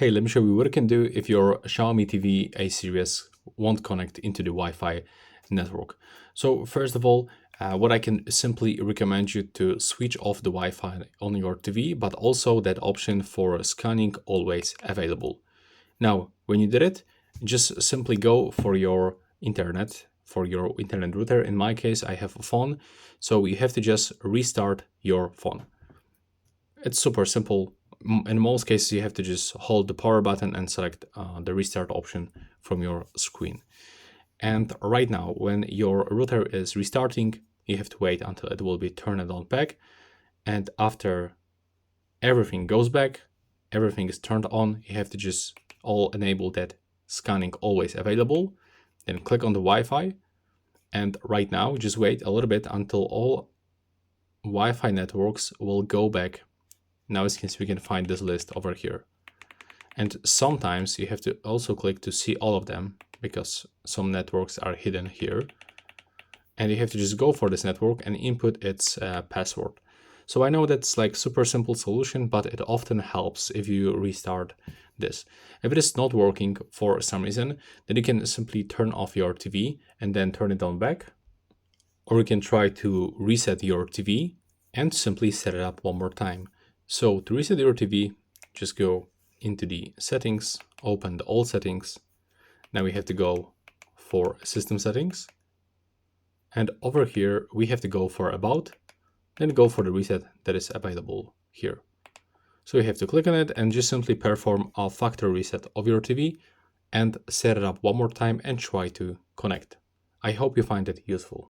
Hey, let me show you what you can do if your Xiaomi TV A Series won't connect into the Wi-Fi network. So first of all, what I can simply recommend you to switch off the Wi-Fi on your TV, but also that option for scanning always available. Now, when you did it, just simply go for your internet router. In my case, I have a phone, so you have to just restart your phone. It's super simple. In most cases, you have to just hold the power button and select the restart option from your screen. And right now, when your router is restarting, you have to wait until it will be turned on back. And after everything goes back, everything is turned on, you have to just all enable that scanning always available. Then click on the Wi-Fi. And right now, just wait a little bit until all Wi-Fi networks will go back. Now, as you can see, we can find this list over here. And sometimes you have to also click to see all of them because some networks are hidden here. And you have to just go for this network and input its password. So I know that's like super simple solution, but it often helps if you restart this. If it is not working for some reason, then you can simply turn off your TV and then turn it on back. Or you can try to reset your TV and simply set it up one more time. So to reset your TV, just go into the settings, open the all settings. Now we have to go for system settings. And over here, we have to go for about, then go for the reset that is available here. So you have to click on it and just simply perform a factory reset of your TV and set it up one more time and try to connect. I hope you find it useful.